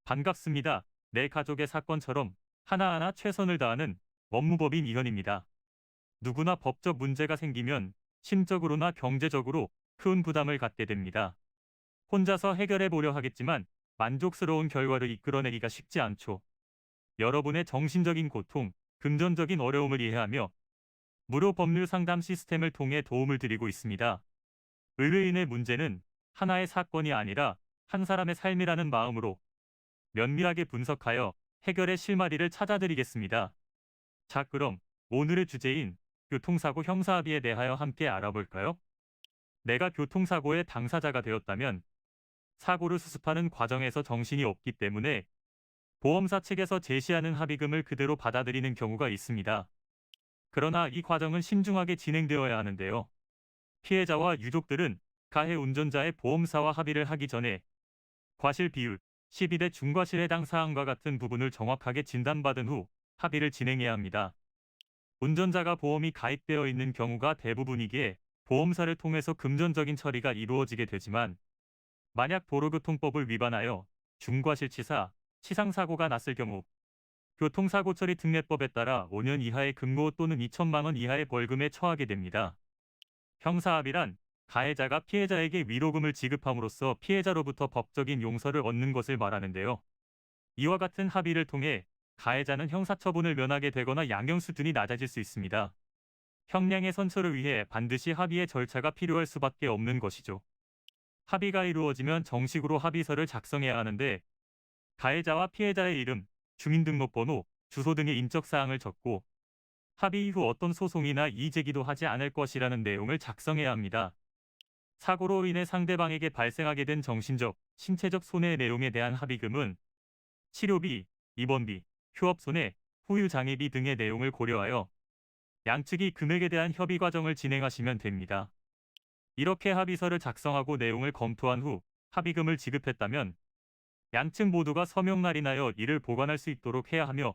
반갑습니다. 내 가족의 사건처럼 하나하나 최선을 다하는 법무법인 이현입니다. 누구나 법적 문제가 생기면 심적으로나 경제적으로 큰 부담을 갖게 됩니다. 혼자서 해결해 보려 하겠지만 만족스러운 결과를 이끌어내기가 쉽지 않죠. 여러분의 정신적인 고통, 금전적인 어려움을 이해하며 무료 법률 상담 시스템을 통해 도움을 드리고 있습니다. 의뢰인의 문제는 하나의 사건이 아니라 한 사람의 삶이라는 마음으로 면밀하게 분석하여 해결의 실마리를 찾아드리겠습니다. 자, 그럼 오늘의 주제인 교통사고 형사합의에 대하여 함께 알아볼까요? 내가 교통사고의 당사자가 되었다면 사고를 수습하는 과정에서 정신이 없기 때문에 보험사 측에서 제시하는 합의금을 그대로 받아들이는 경우가 있습니다. 그러나 이 과정은 신중하게 진행되어야 하는데요. 피해자와 유족들은 가해 운전자의 보험사와 합의를 하기 전에 과실 비율, 12대 중과실 해당 사항과 같은 부분을 정확하게 진단받은 후 합의를 진행해야 합니다. 운전자가 보험이 가입되어 있는 경우가 대부분이기에 보험사를 통해서 금전적인 처리가 이루어지게 되지만 만약 도로교통법을 위반하여 중과실치사, 치상사고가 났을 경우 교통사고처리 특례법에 따라 5년 이하의 금고 또는 2천만 원 이하의 벌금에 처하게 됩니다. 형사합의란 가해자가 피해자에게 위로금을 지급함으로써 피해자로부터 법적인 용서를 얻는 것을 말하는데요. 이와 같은 합의를 통해 가해자는 형사처분을 면하게 되거나 양형 수준이 낮아질 수 있습니다. 형량의 선처를 위해 반드시 합의의 절차가 필요할 수밖에 없는 것이죠. 합의가 이루어지면 정식으로 합의서를 작성해야 하는데 가해자와 피해자의 이름, 주민등록번호, 주소 등의 인적사항을 적고 합의 이후 어떤 소송이나 이의제기도 하지 않을 것이라는 내용을 작성해야 합니다. 사고로 인해 상대방에게 발생하게 된 정신적, 신체적 손해의 내용에 대한 합의금은 치료비, 입원비, 휴업손해, 후유장애비 등의 내용을 고려하여 양측이 금액에 대한 협의 과정을 진행하시면 됩니다. 이렇게 합의서를 작성하고 내용을 검토한 후 합의금을 지급했다면 양측 모두가 서명 날인하여 이를 보관할 수 있도록 해야 하며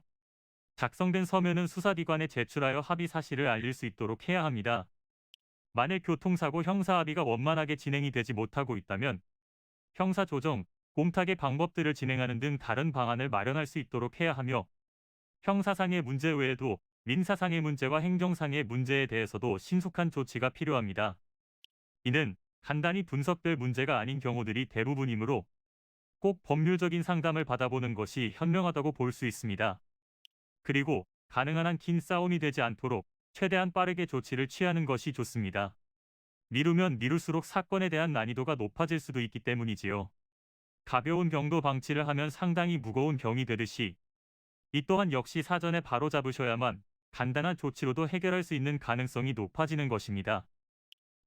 작성된 서면은 수사기관에 제출하여 합의 사실을 알릴 수 있도록 해야 합니다. 만일 교통사고 형사합의가 원만하게 진행이 되지 못하고 있다면 형사조정, 공탁의 방법들을 진행하는 등 다른 방안을 마련할 수 있도록 해야 하며 형사상의 문제 외에도 민사상의 문제와 행정상의 문제에 대해서도 신속한 조치가 필요합니다. 이는 간단히 분석될 문제가 아닌 경우들이 대부분이므로 꼭 법률적인 상담을 받아보는 것이 현명하다고 볼 수 있습니다. 그리고 가능한 한 긴 싸움이 되지 않도록 최대한 빠르게 조치를 취하는 것이 좋습니다. 미루면 미룰수록 사건에 대한 난이도가 높아질 수도 있기 때문이지요. 가벼운 병도 방치를 하면 상당히 무거운 병이 되듯이 이 또한 역시 사전에 바로잡으셔야만 간단한 조치로도 해결할 수 있는 가능성이 높아지는 것입니다.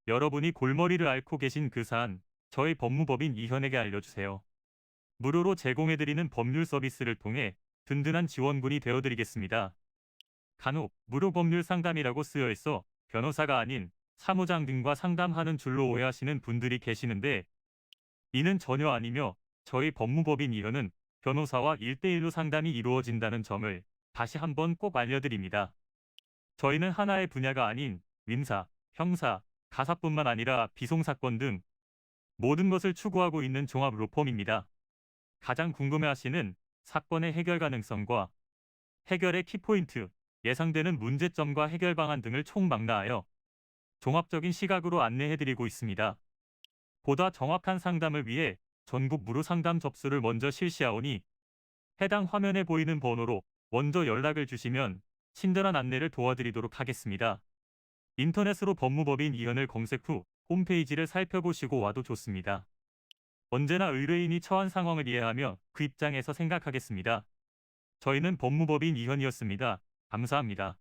여러분이 골머리를 앓고 계신 그 사안, 저희 법무법인 이현에게 알려주세요. 무료로 제공해드리는 법률 서비스를 통해 든든한 지원군이 되어드리겠습니다. 간혹 무료 법률 상담이라고 쓰여 있어 변호사가 아닌 사무장 등과 상담하는 줄로 오해하시는 분들이 계시는데 이는 전혀 아니며 저희 법무법인 이현은 변호사와 1대1로 상담이 이루어진다는 점을 다시 한번 꼭 알려드립니다. 저희는 하나의 분야가 아닌 민사, 형사, 가사뿐만 아니라 비송사건 등 모든 것을 추구하고 있는 종합 로펌입니다. 가장 궁금해하시는 사건의 해결 가능성과 해결의 키포인트, 예상되는 문제점과 해결 방안 등을 총망라하여 종합적인 시각으로 안내해드리고 있습니다. 보다 정확한 상담을 위해 전국 무료 상담 접수를 먼저 실시하오니 해당 화면에 보이는 번호로 먼저 연락을 주시면 친절한 안내를 도와드리도록 하겠습니다. 인터넷으로 법무법인 이현을 검색 후 홈페이지를 살펴보시고 와도 좋습니다. 언제나 의뢰인이 처한 상황을 이해하며 그 입장에서 생각하겠습니다. 저희는 법무법인 이현이었습니다. 감사합니다.